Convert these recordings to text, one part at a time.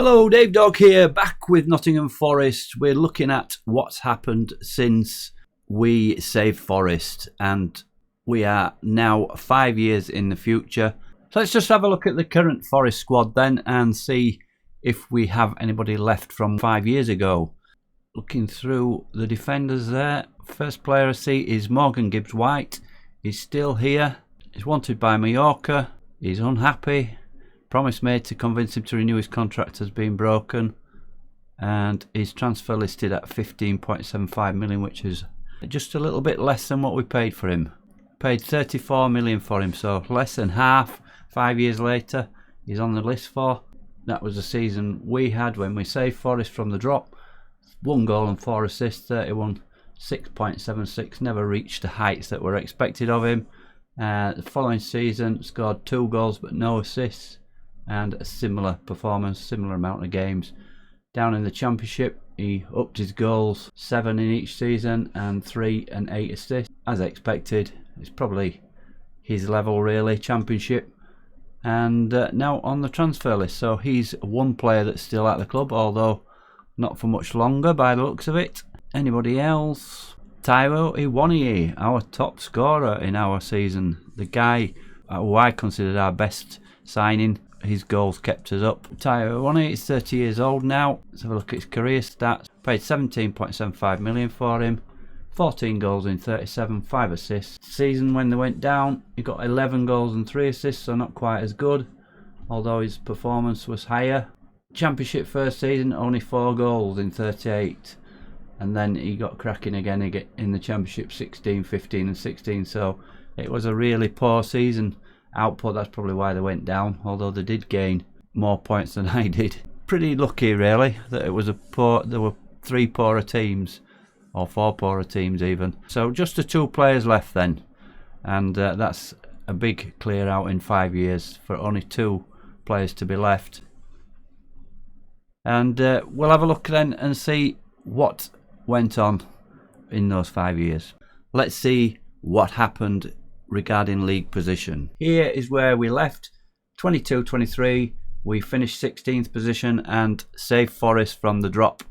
Hello, Dave Dog here, back with Nottingham Forest. We're looking at what's happened since we saved Forest, and we are now 5 years in the future. So let's just have a look at the current Forest squad then and see if we have anybody left from 5 years ago. Looking through the defenders there, first player I see is Morgan Gibbs-White. He's still here. He's wanted by Mallorca. He's unhappy. Promise made to convince him to renew his contract has been broken, and his transfer listed at 15.75 million, which is just a little bit less than what we paid for him. Paid 34 million for him, so less than half. 5 years later, he's on the list for. That was the season we had when we saved Forest from the drop. 1 goal and 4 assists, 31, 6.76. Never reached the heights that were expected of him. The following season, scored 2 goals but no assists, and a similar performance, similar amount of games. Down in the Championship, he upped his goals, 7 in each season and 3 and 8 assists. As expected, it's probably his level really, Championship. And now on the transfer list, so he's one player that's still at the club, although not for much longer by the looks of it. Anybody else? Taiwo Iwaniyi, our top scorer in our season. The guy who I considered our best signing. His goals kept us up. Taiwo Iwaniyi is 30 years old now. Let's have a look at his career stats. Paid 17.75 million for him. 14 goals in 37, 5 assists. Season when they went down, he got 11 goals and 3 assists, so not quite as good, although his performance was higher. Championship first season, only 4 goals in 38. And then he got cracking again in the Championship 16, 15 and 16, so it was a really poor season output. That's probably why they went down, although they did gain more points than I did. Pretty lucky really that it was there were 3 poorer teams, or 4 poorer teams even. So just the 2 players left then, and that's a big clear out in 5 years for only 2 players to be left. And we'll have a look then and see what went on in those 5 years. Let's see what happened regarding league position. Here is where we left. 22-23, we finished 16th position and saved Forest from the drop.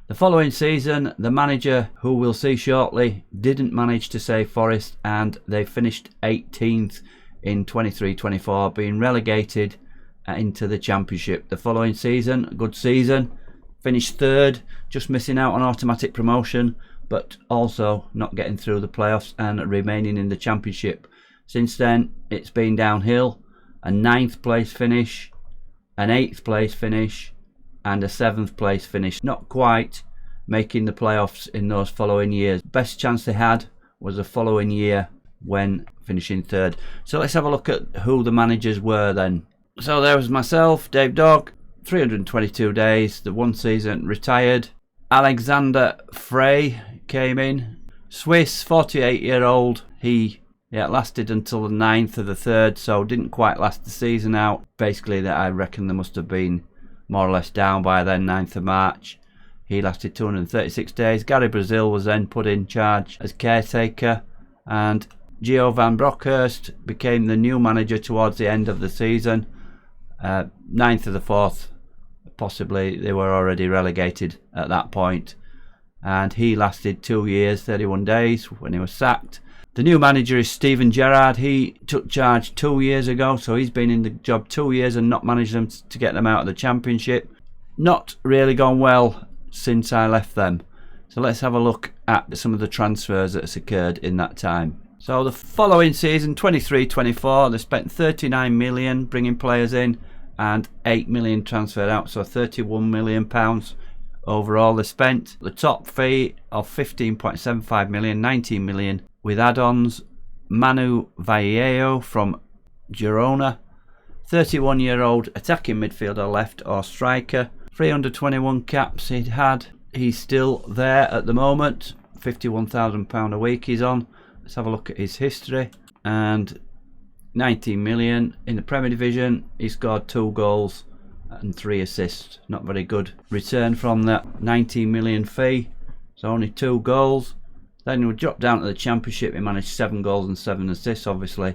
The following season, the manager, who we'll see shortly, didn't manage to save Forest, and they finished 18th in 23-24, being relegated into the Championship. The following season, good season, finished 3rd, just missing out on automatic promotion, but also not getting through the playoffs and remaining in the Championship. Since then, it's been downhill. A 9th place finish, an 8th place finish, and a 7th place finish. Not quite making the playoffs in those following years. Best chance they had was the following year when finishing 3rd. So let's have a look at who the managers were then. So there was myself, Dave Dog, 322 days, the 1 season, retired. Alexander Frey came in, Swiss, 48-year-old. He lasted until the 9th of the 3rd, so didn't quite last the season out. Basically, that I reckon they must have been more or less down by then, 9th of March. He lasted 236 days. Gary Brazil was then put in charge as caretaker, and Gio van Bronckhorst became the new manager towards the end of the season. 9th of the 4th, possibly they were already relegated at that point, and he lasted 2 years, 31 days when he was sacked. The new manager is Steven Gerrard. He took charge 2 years ago, so he's been in the job 2 years and not managed them to get them out of the Championship. Not really gone well since I left them. So let's have a look at some of the transfers that's occurred in that time. So the following season, 23-24, they spent 39 million bringing players in and 8 million transferred out, so 31 million pounds overall they spent. The top fee of 15.75 million, 19 million with add-ons. Manu Vallejo from Girona, 31-year-old attacking midfielder, left or striker. 321 caps he'd had. He's still there at the moment. £51,000 a week he's on. Let's have a look at his history. And 19 million in the Premier Division. He scored 2 goals and 3 assists. Not very good return from that 19 million fee. So only 2 goals. Then we dropped down to the Championship. He managed 7 goals and 7 assists, obviously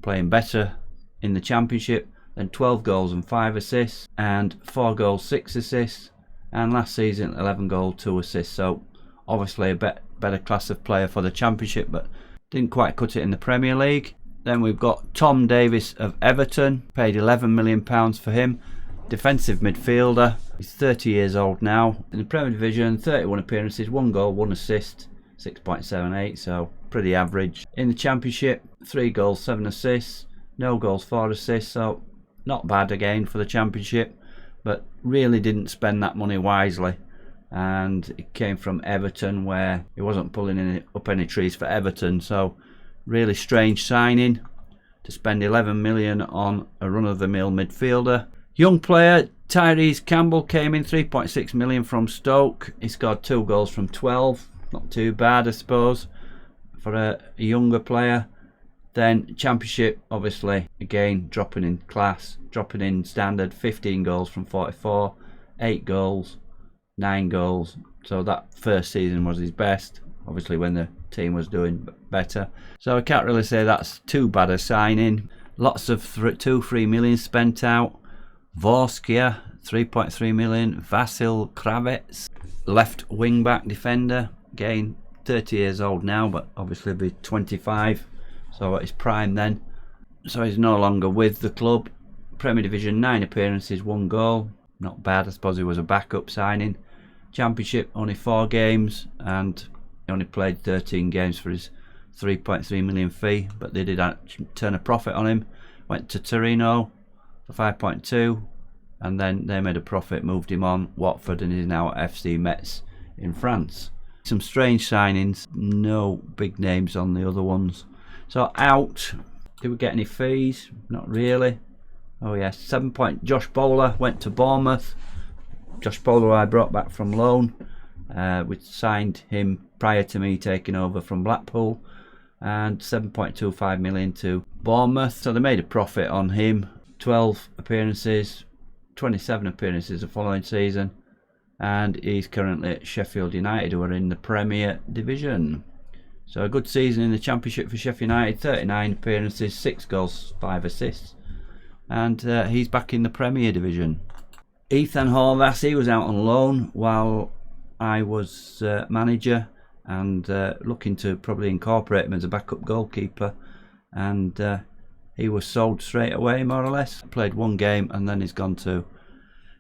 playing better in the Championship. then 12 goals and 5 assists, and 4 goals, 6 assists, and last season 11 goals, 2 assists. So obviously a better class of player for the Championship, but didn't quite cut it in the Premier League. Then we've got Tom Davies of Everton, paid £11 million for him. Defensive midfielder. He's 30 years old now. In the Premier Division, 31 appearances, 1 goal, 1 assist, 6.78, so pretty average. In the Championship, 3 goals, 7 assists, no goals, 4 assists, so not bad again for the Championship, but really didn't spend that money wisely. And it came from Everton, where he wasn't pulling up any trees for Everton, so really strange signing to spend 11 million on a run-of-the-mill midfielder. Young player Tyrese Campbell came in, 3.6 million from Stoke. He scored 2 goals from 12. Not too bad, I suppose, for a younger player. Then Championship, obviously, again dropping in class, dropping in standard. 15 goals from 44, 8 goals, 9 goals. So that first season was his best, obviously when the team was doing better. So I can't really say that's too bad a signing. Lots of 2-3 million spent out. Vorskia, 3.3 million. Vasil Kravets, left wing back defender, again 30 years old now, but obviously be 25, so at his prime then. So he's no longer with the club. Premier Division, 9 appearances, 1 goal, not bad. I suppose he was a backup signing. Championship, only 4 games, and he only played 13 games for his 3.3 million fee, but they did turn a profit on him. Went to Torino for 5.2, and then they made a profit, moved him on Watford, and he's now at FC Metz in France. Some strange signings, no big names on the other ones. So out, did we get any fees? Not really. Oh yes, 7 point. Josh Bowler went to Bournemouth. Josh Bowler I brought back from loan. We signed him prior to me taking over from Blackpool, and 7.25 million to Bournemouth. So they made a profit on him. 12 appearances, 27 appearances the following season, and he's currently at Sheffield United, who are in the Premier Division. So a good season in the Championship for Sheffield United, 39 appearances, 6 goals, 5 assists, and he's back in the Premier Division. Ethan Horvath, he was out on loan while I was manager, and looking to probably incorporate him as a backup goalkeeper, and he was sold straight away, more or less. Played 1 game, and then he's gone to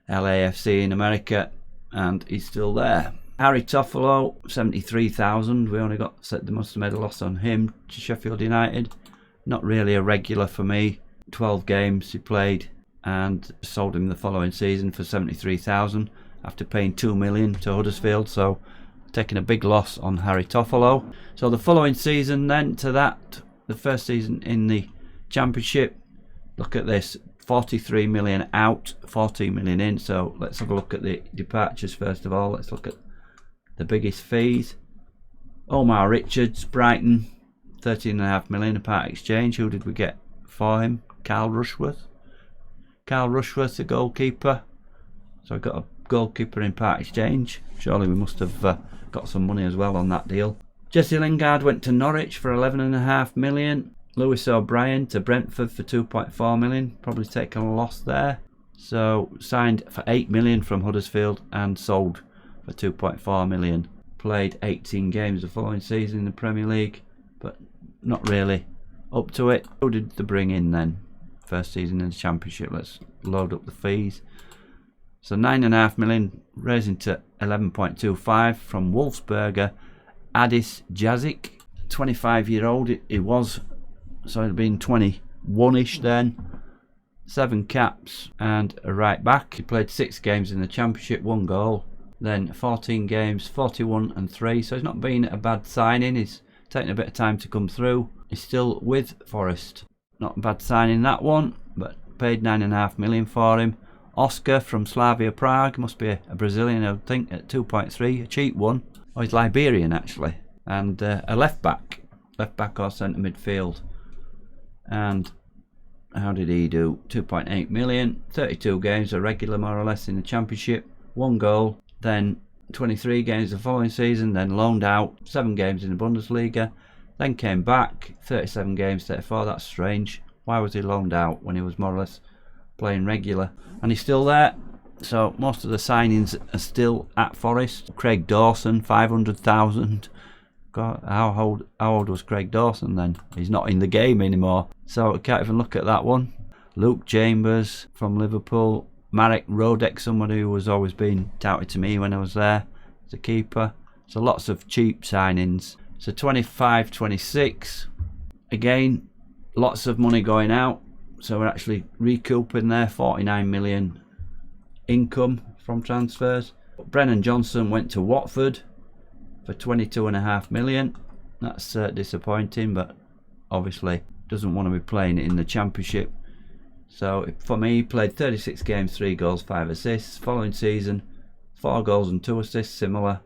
LAFC in America, and he's still there. Harry Toffolo, 73,000. We only they must have made a loss on him to Sheffield United. Not really a regular for me. 12 games he played, and sold him the following season for 73,000 after paying 2 million to Huddersfield. So taking a big loss on Harry Toffolo. So the following season then to that, the first season in the Championship, look at this, 43 million out, 14 million in. So let's have a look at the departures first of all. Let's look at the biggest fees. Omar Richards, Brighton, 13.5 million, a part exchange. Who did we get for him? Carl Rushworth, the goalkeeper. So I got a goalkeeper in part exchange. Surely we must have got some money as well on that deal. Jesse Lingard went to Norwich for 11.5 million. Lewis O'Brien to Brentford for 2.4 million. Probably taken a loss there. So signed for 8 million from Huddersfield and sold for 2.4 million. Played 18 games the following season in the Premier League, but not really up to it. Who did they bring in then? First season in the Championship. Let's load up the fees. So 9.5 million, raising to 11.25 from Wolfsberger. Adis Jazic, 25-year-old he was, so he'd been 21-ish then. 7 caps and a right back. He played 6 games in the Championship, 1 goal. Then 14 games, 41 and 3. So he's not been a bad signing. He's taken a bit of time to come through. He's still with Forest. Not a bad signing that one, but paid 9.5 million for him. Oscar from Slavia Prague, must be a Brazilian, I would think, at 2.3, a cheap one. Oh, he's Liberian actually. And a left back or centre midfield. And how did he do? 2.8 million, 32 games, a regular more or less in the Championship, 1 goal. Then 23 games the following season, then loaned out, 7 games in the Bundesliga, then came back, 37 games, 34, that's strange. Why was he loaned out when he was more or less playing regular, and he's still there. So most of the signings are still at Forest. Craig Dawson, 500,000. God, how old was Craig Dawson then? He's not in the game anymore, so I can't even look at that one. Luke Chambers from Liverpool. Marek Rodek, somebody who was always being touted to me when I was there as a keeper. So lots of cheap signings. So 25-26. Again, lots of money going out. So we're actually recouping there 49 million income from transfers. Brennan Johnson went to Watford for 22.5 million. That's disappointing, but obviously doesn't want to be playing in the Championship. So for me, he played 36 games, 3 goals, 5 assists. Following season, 4 goals and 2 assists, similar.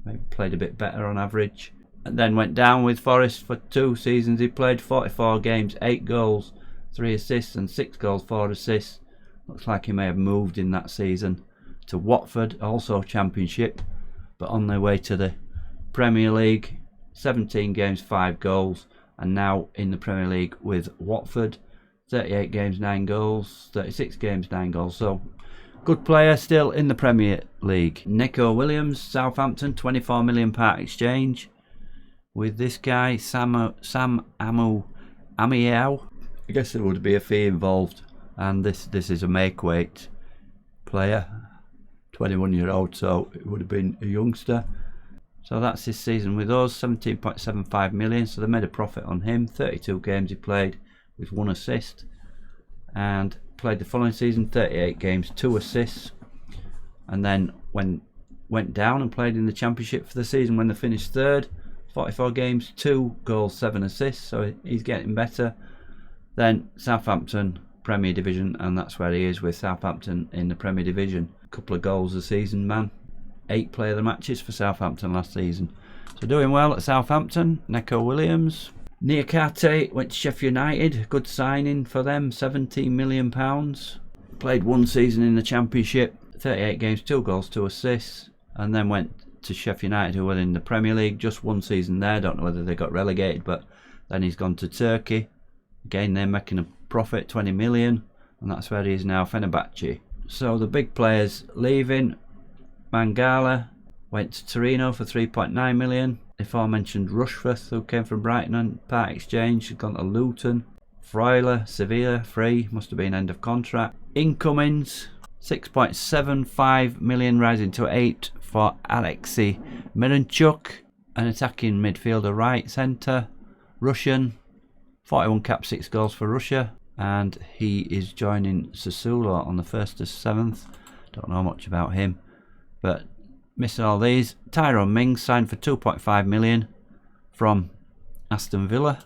Maybe played a bit better on average. And then went down with Forest for 2 seasons. He played 44 games, 8 goals, 3 assists and 6 goals, 4 assists. Looks like he may have moved in that season to Watford, also Championship, but on their way to the Premier League. 17 games, 5 goals, and now in the Premier League with Watford. 38 games, 9 goals, 36 games, 9 goals. So good player still in the Premier League. Nico Williams, Southampton, £24 million part exchange with this guy, Sam Amiao. I guess there would be a fee involved, and this is a make-weight player, 21-year-old, so it would have been a youngster. So that's his season with us, 17.75 million. So they made a profit on him. 32 games he played with 1 assist, and played the following season 38 games, 2 assists, and then went down and played in the Championship for the season when they finished 3rd. 44 games, 2 goals, 7 assists. So he's getting better. Then Southampton Premier Division, and that's where he is with Southampton in the Premier Division. A couple of goals a season, man. 8 player of the matches for Southampton last season. So doing well at Southampton. Nico Williams. Niakate went to Sheffield United. Good signing for them, £17 million. Played 1 season in the Championship. 38 games, 2 goals, 2 assists. And then went to Sheffield United, who were in the Premier League. Just 1 season there. Don't know whether they got relegated, but then he's gone to Turkey. Again, they're making a profit, 20 million, and that's where he is now, Fenerbahce. So the big players leaving. Mangala went to Torino for 3.9 million. The aforementioned Rushforth, who came from Brighton on part exchange, had gone to Luton. Freuler, Sevilla, free, must have been end of contract. Incomings, 6.75 million, rising to 8 for Alexei Miranchuk, an attacking midfielder, right centre, Russian. 41 caps, 6 goals for Russia, and he is joining Sassuolo on the 1st of 7th. Don't know much about him, but missing all these. Tyrone Mings signed for 2.5 million from Aston Villa.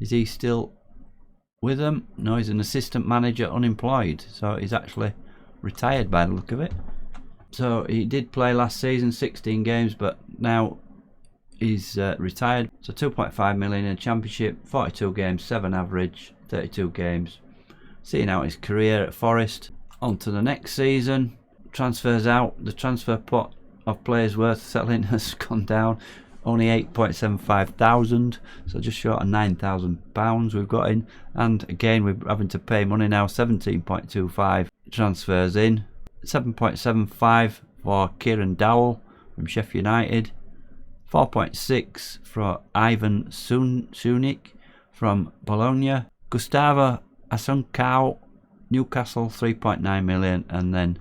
Is he still with them? No, he's an assistant manager, unemployed, so he's actually retired by the look of it. So he did play last season, 16 games, but now he's retired. So 2.5 million in the Championship, 42 games, 7 average, 32 games. Seeing out his career at Forest. On to the next season. Transfers out. The transfer pot of players worth selling has gone down. Only 8.75 thousand, so just short of £9,000 we've got in. And again, we're having to pay money now. 17.25 transfers in. 7.75 for Kieran Dowell from Sheffield United. 4.6 for Ivan Sunik from Bologna. Gustavo Asuncao, Newcastle, 3.9 million, and then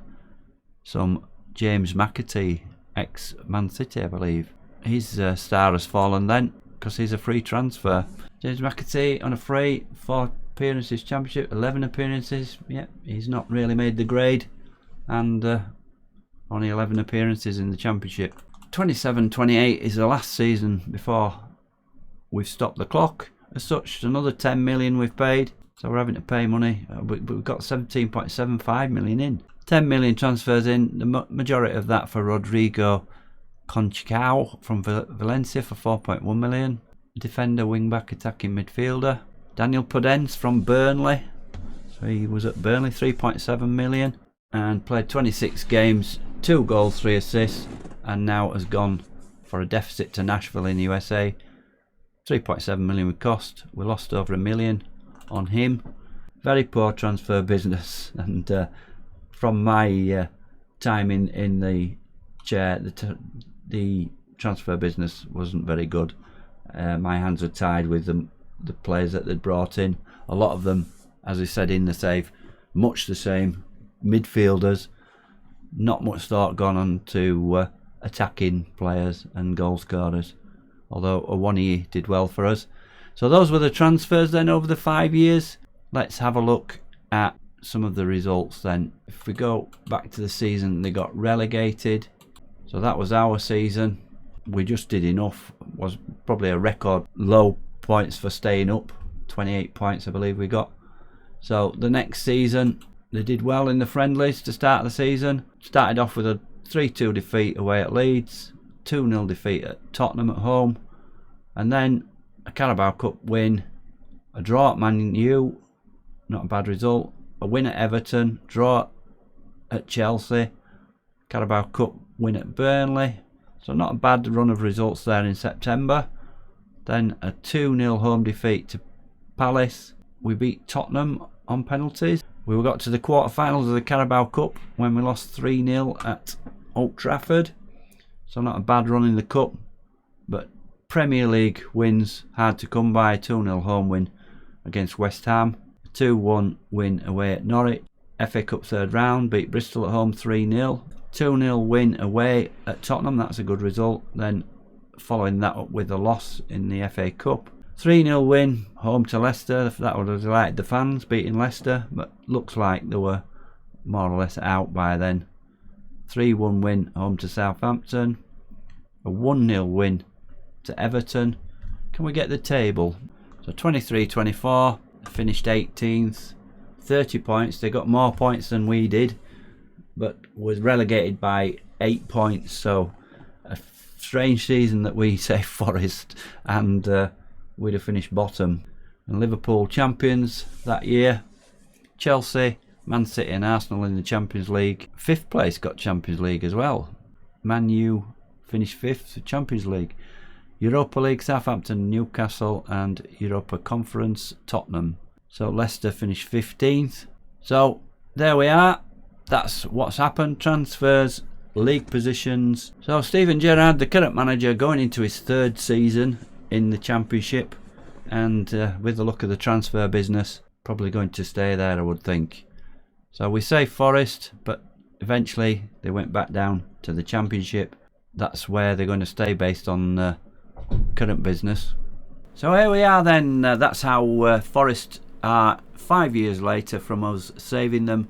some James McAtee, ex-Man City, I believe. His star has fallen then, because he's a free transfer. James McAtee on a free, 4 appearances Championship, 11 appearances. Yeah, he's not really made the grade, and only 11 appearances in the Championship. 27-28 is the last season before we've stopped the clock. As such, another 10 million we've paid, so we're having to pay money, but we've got 17.75 million in. 10 million transfers in, the majority of that for Rodrigo Conchicao from Valencia for 4.1 million. Defender, wing-back, attacking midfielder. Daniel Podence from Burnley, so he was at Burnley, 3.7 million, and played 26 games, 2 goals, 3 assists, and now has gone for a deficit to Nashville in the USA. 3.7 million we cost. We lost over £1 million on him. very poor transfer business, and from my time in the chair, the transfer business wasn't very good. My hands were tied with the players that they'd brought in. A lot of them, as I said in the save, much the same midfielders. Not much thought gone on to attacking players and goal scorers, although Awoniyi did well for us. So those were the transfers then over the 5 years. Let's have a look at some of the results then. If we go back to the season they got relegated, so that was our season. We just did enough. It was probably a record low points for staying up, 28 points I believe we got. So the next season they did well in the friendlies to start the season. Started off with a 3-2 defeat away at Leeds, 2-0 defeat at Tottenham at home, and then a Carabao Cup win, a draw at Man U, not a bad result, a win at Everton, draw at Chelsea, Carabao Cup win at Burnley, so not a bad run of results there in September. Then a 2-0 home defeat to Palace. We beat Tottenham on penalties. We got to the quarterfinals of the Carabao Cup when we lost 3-0 at Old Trafford, so not a bad run in the Cup. But Premier League wins hard to come by. 2-0 home win against West Ham, a 2-1 win away at Norwich. FA Cup third round, beat Bristol at home 3-0. 2-0 win away at Tottenham, that's a good result. Then following that up with a loss in the FA Cup. 3-0 win home to Leicester, that would have delighted the fans, beating Leicester, but looks like they were more or less out by then. 3-1 win home to Southampton, a 1-0 win to Everton. Can we get the table? So 23-24, finished 18th, 30 points. They got more points than we did, but was relegated by 8 points. So a strange season that we say Forest, and we'd have finished bottom. And Liverpool champions that year. Chelsea, Man City and Arsenal in the Champions League. 5th place got Champions League as well. Man U finished 5th, Champions League. Europa League, Southampton, Newcastle, and Europa Conference, Tottenham. So Leicester finished 15th. So there we are. That's what's happened. Transfers, league positions. So Steven Gerrard, the current manager, going into his 3rd season in the Championship, and with the look of the transfer business, probably going to stay there, I would think. So we say Forest, but eventually they went back down to the Championship. That's where they're going to stay based on current business. So here we are then. That's how Forest are 5 years later from us saving them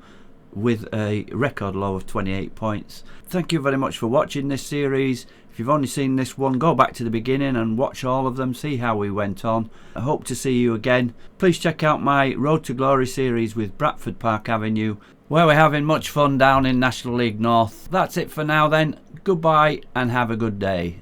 with a record low of 28 points. Thank you very much for watching this series. If you've only seen this one, go back to the beginning and watch all of them, see how we went on. I hope to see you again. Please check out my Road to Glory series with Bradford Park Avenue, where we're having much fun down in National League North. That's it for now then. Goodbye and have a good day.